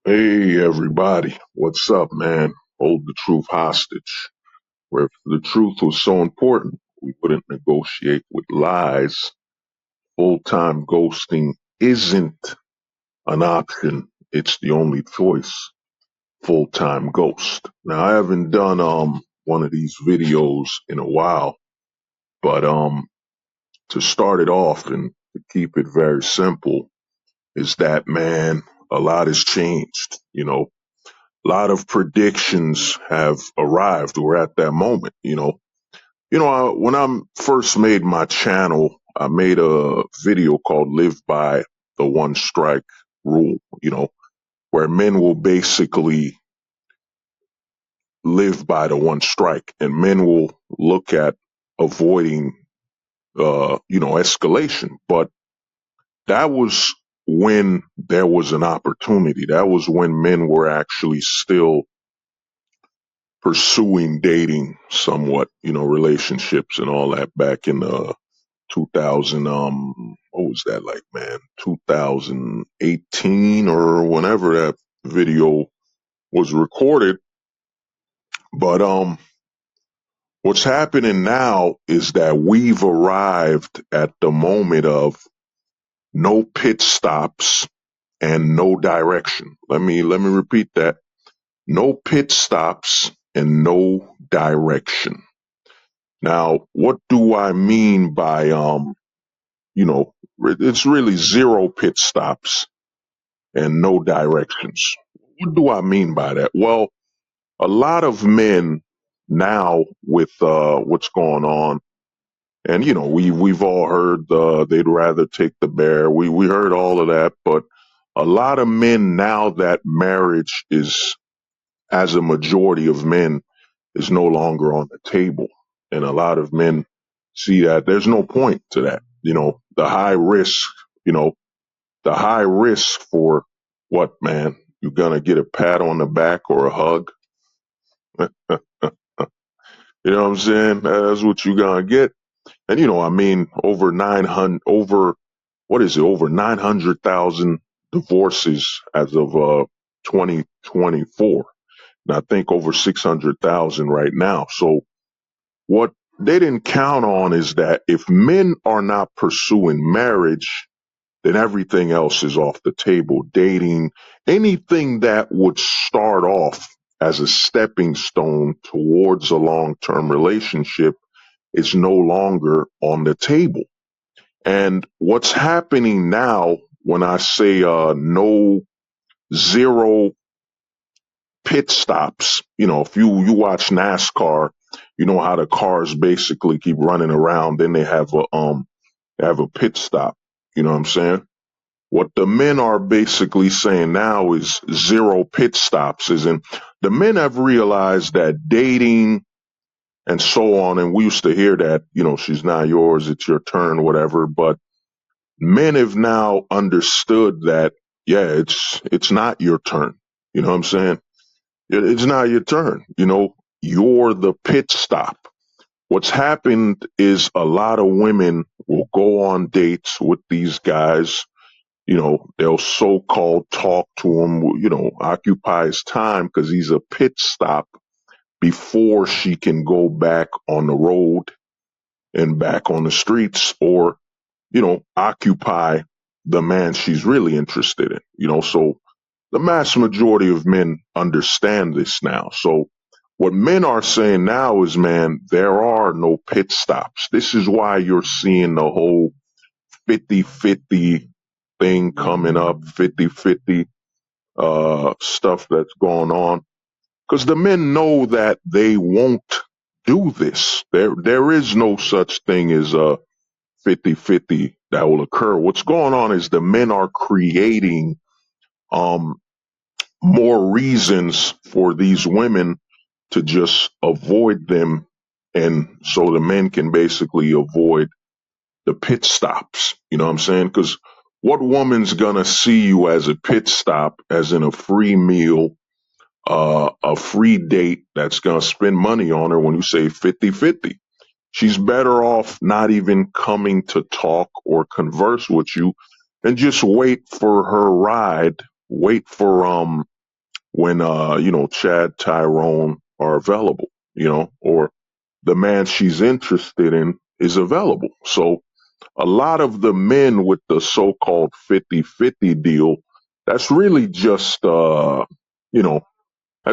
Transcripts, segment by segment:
Hey everybody, what's up, man? Hold the truth hostage. Where if the truth was so important, we wouldn't negotiate with lies. Full-time ghosting isn't an option. It's the only choice. Full-time ghost. Now I haven't done one of these videos in a while, but to start it off and to keep it very simple is that, man, a lot has changed. A lot of predictions have arrived. We're at that moment. When I first made my channel, I made a video called "Live by the One Strike Rule." Where men will basically live by the one strike, and men will look at avoiding, escalation. But that was when there was an opportunity. That was when men were actually still pursuing dating somewhat, relationships and all that back in 2000, what was that like, man? 2018 or whenever that video was recorded. But what's happening now is that we've arrived at the moment of no pit stops and no direction. Let me repeat that. No pit stops and no direction. Now, what do I mean by, it's really zero pit stops and no directions. What do I mean by that? Well, a lot of men now with, what's going on, and, we've all heard, they'd rather take the bear. We heard all of that, but a lot of men now that marriage is, as a majority of men, is no longer on the table. And a lot of men see that there's no point to that. The high risk, you know, the high risk for what, man? You're going to get a pat on the back or a hug. You know what I'm saying? That's what you're going to get. And, over 900,000 divorces as of 2024. And I think over 600,000 right now. So what they didn't count on is that if men are not pursuing marriage, then everything else is off the table. Dating, anything that would start off as a stepping stone towards a long-term relationship is no longer on the table. And what's happening now when I say no zero pit stops, if you watch NASCAR, you know how the cars basically keep running around, then they have a pit stop. You know what I'm saying? What the men are basically saying now is zero pit stops. Is in the men have realized that dating and so on, and we used to hear that, she's not yours, it's your turn, whatever. But men have now understood that, yeah, it's not your turn. You know what I'm saying? It's not your turn. You're the pit stop. What's happened is a lot of women will go on dates with these guys. They'll so-called talk to him, occupy his time because he's a pit stop before she can go back on the road and back on the streets or, occupy the man she's really interested in. So the mass majority of men understand this now. So what men are saying now is, man, there are no pit stops. This is why you're seeing the whole 50-50 thing coming up, 50-50 stuff that's going on. Because the men know that they won't do this. There is no such thing as a 50-50 that will occur. What's going on is the men are creating um more reasons for these women to just avoid them. And so the men can basically avoid the pit stops. You know what I'm saying? Because what woman's going to see you as a pit stop, as in a free meal, a free date that's going to spend money on her when you say 50-50? She's better off not even coming to talk or converse with you and just wait for her ride, wait for when, Chad, Tyrone are available, or the man she's interested in is available. So a lot of the men with the so-called 50-50 deal, that's really just, that's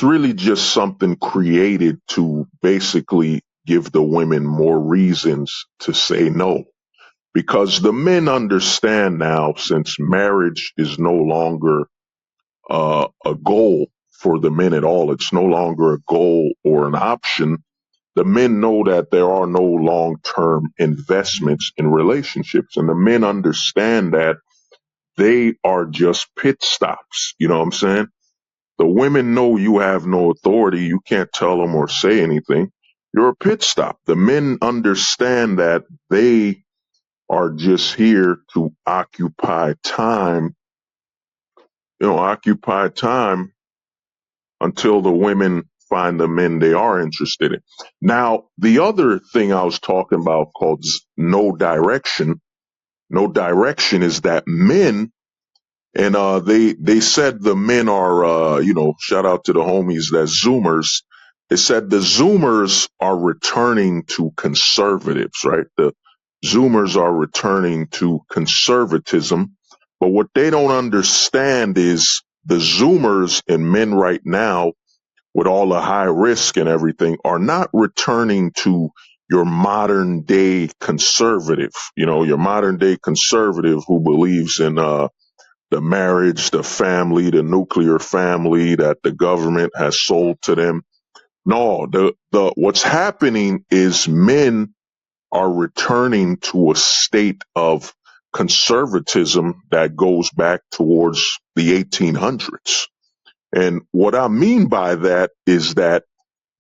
really just something created to basically give the women more reasons to say no. Because the men understand now, since marriage is no longer a goal for the men at all, it's no longer a goal or an option. The men know that there are no long-term investments in relationships, and the men understand that they are just pit stops. You know what I'm saying? The women know you have no authority. You can't tell them or say anything. You're a pit stop. The men understand that they are just here to occupy time until the women find the men they are interested in. Now, the other thing I was talking about called no direction is that men, and they said the men are, shout out to the homies that Zoomers. They said the Zoomers are returning to conservatives, right? The Zoomers are returning to conservatism. But what they don't understand is the Zoomers and men right now, with all the high risk and everything, are not returning to your modern day conservative, your modern day conservative who believes in, the marriage, the family, the nuclear family that the government has sold to them. No, what's happening is men are returning to a state of conservatism that goes back towards the 1800s. And what I mean by that is that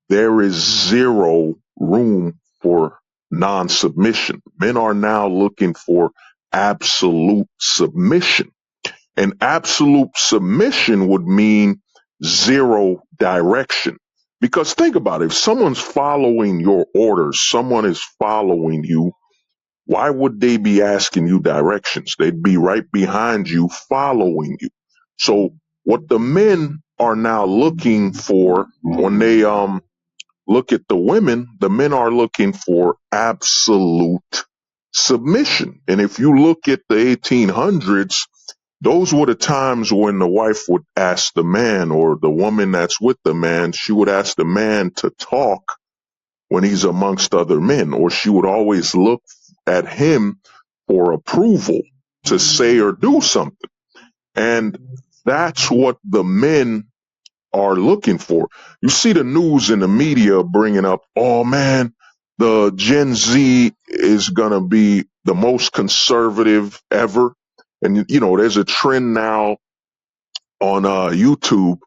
there is zero room for non-submission. Men are now looking for absolute submission. And absolute submission would mean zero direction. Because think about it, if someone's following your orders, someone is following you, why would they be asking you directions? They'd be right behind you, following you. So what the men are now looking for when they look at the men are looking for absolute submission. And if you look at the 1800s, those were the times when the wife would ask the man, or the woman that's with the man, she would ask the man to talk when he's amongst other men, or she would always look at him for approval to say or do something. And that's what the men are looking for. You see the news and the media bringing up, oh man, the Gen Z is going to be the most conservative ever. And, there's a trend now on YouTube,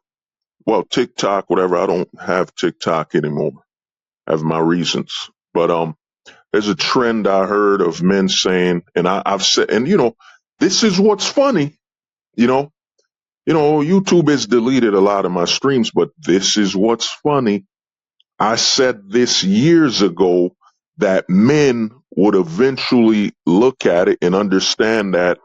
well, TikTok, whatever. I don't have TikTok anymore. I have my reasons. But there's a trend I heard of men saying, and I've said, and this is what's funny, YouTube has deleted a lot of my streams, but this is what's funny. I said this years ago that men would eventually look at it and understand that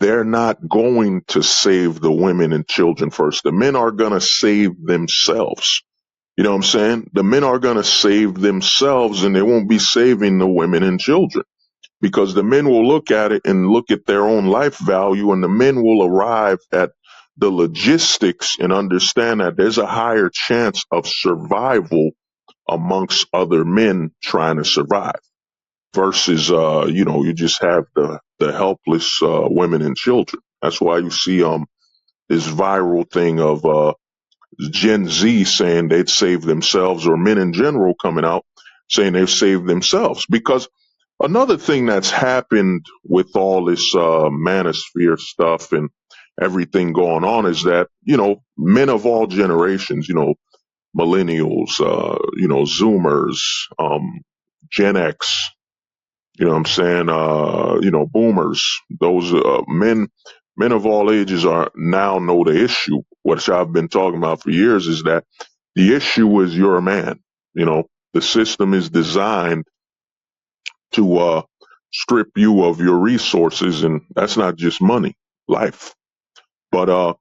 they're not going to save the women and children first. The men are going to save themselves. You know what I'm saying? The men are going to save themselves, and they won't be saving the women and children, because the men will look at it and look at their own life value, and the men will arrive at the logistics and understand that there's a higher chance of survival amongst other men trying to survive versus, you just have the helpless, women and children. That's why you see, this viral thing of, Gen Z saying they'd save themselves, or men in general coming out saying they've saved themselves. Because another thing that's happened with all this, manosphere stuff and everything going on is that, men of all generations, millennials, Zoomers, Gen X, you know what I'm saying? Boomers, those men of all ages are now know the issue, which I've been talking about for years, is that the issue is you're a man. The system is designed to strip you of your resources, and that's not just money, life. But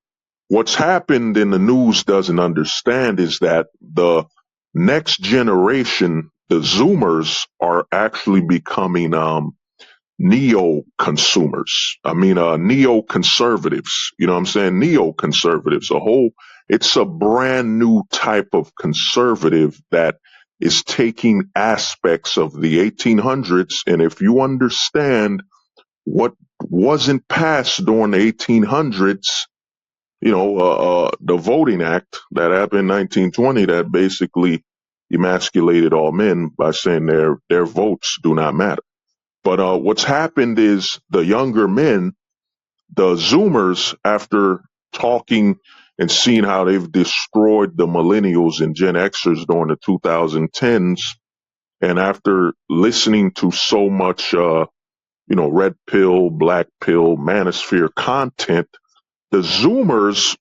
what's happened in the news doesn't understand is that the next generation, the Zoomers, are actually becoming neo-consumers. I mean, neo-conservatives. You know what I'm saying? Neo-conservatives. It's a brand new type of conservative that is taking aspects of the 1800s. And if you understand what wasn't passed during the 1800s, the Voting Act that happened in 1920 that basically emasculated all men by saying their votes do not matter. But what's happened is the younger men, the Zoomers, after talking and seeing how they've destroyed the millennials and Gen Xers during the 2010s, and after listening to so much, red pill, black pill, manosphere content, the Zoomers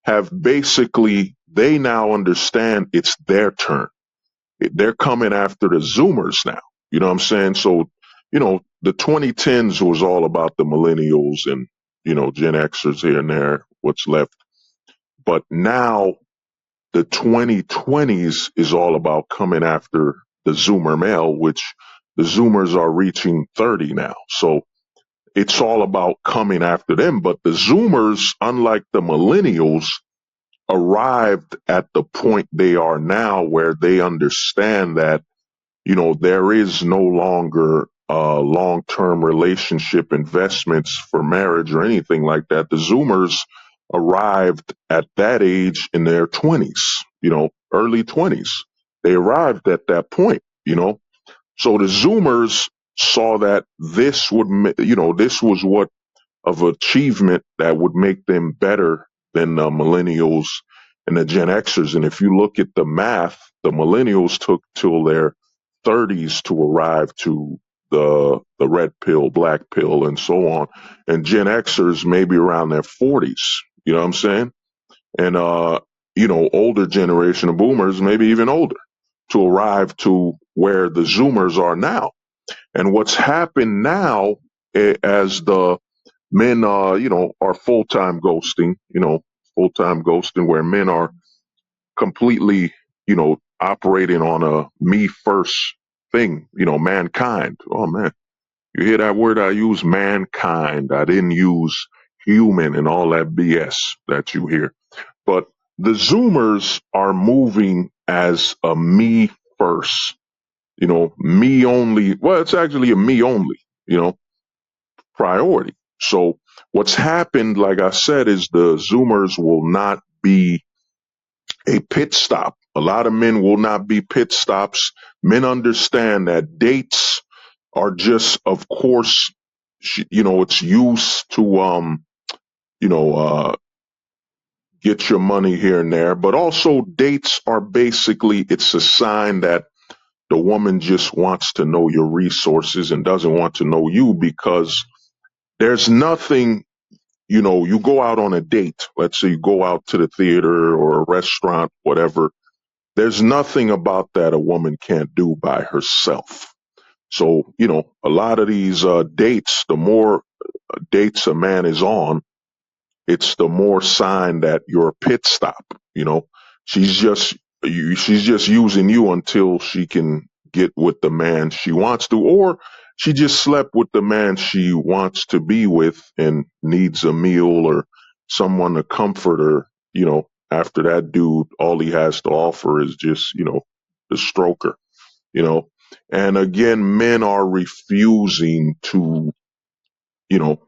have they now understand it's their turn. They're coming after the Zoomers now. You know what I'm saying? So, the 2010s was all about the millennials and, Gen Xers here and there, what's left. But now the 2020s is all about coming after the Zoomer male, which the Zoomers are reaching 30 now. So it's all about coming after them. But the Zoomers, unlike the millennials, arrived at the point they are now where they understand that, there is no longer long-term relationship investments for marriage or anything like that. The Zoomers arrived at that age in their 20s, early 20s. They arrived at that point, So the Zoomers saw that this was what of achievement that would make them better than the millennials and the Gen Xers. And if you look at the math, the millennials took till their 30s to arrive to the red pill, black pill, and so on. And Gen Xers maybe around their 40s. You know what I'm saying? And older generation of boomers, maybe even older, to arrive to where the Zoomers are now. And what's happened now, as the men, are full-time ghosting where men are completely, operating on a me first thing, mankind. Oh man, you hear that word I use, mankind. I didn't use human and all that BS that you hear. But the Zoomers are moving as a me first, me only. Well, it's actually a me only, priority. So what's happened, like I said, is the Zoomers will not be a pit stop. A lot of men will not be pit stops. Men understand that dates are just, of course, it's used to, get your money here and there, but also dates are basically, it's a sign that the woman just wants to know your resources and doesn't want to know you, because there's nothing, you go out on a date. Let's say you go out to the theater or a restaurant, whatever. There's nothing about that a woman can't do by herself. So, a lot of these dates, the more dates a man is on, it's the more sign that you're a pit stop. She's just she's just using you until she can get with the man she wants to, or she just slept with the man she wants to be with and needs a meal or someone to comfort her. After that dude, all he has to offer is just, the stroker, and again, men are refusing to, you know,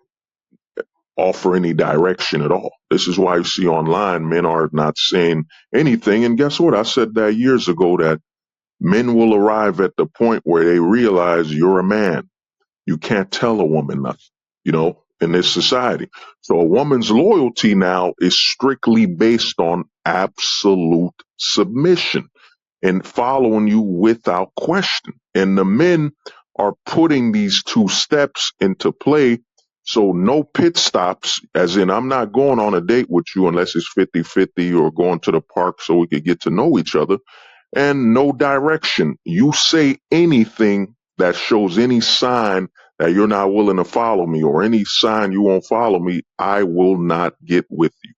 offer any direction at all. This is why you see online men are not saying anything. And guess what? I said that years ago, that men will arrive at the point where they realize you're a man. You can't tell a woman nothing, in this society. So a woman's loyalty now is strictly based on absolute submission and following you without question. And the men are putting these two steps into play. So no pit stops, as in I'm not going on a date with you unless it's 50-50 or going to the park so we could get to know each other. And no direction. You say anything that shows any sign that you're not willing to follow me, or any sign you won't follow me, I will not get with you.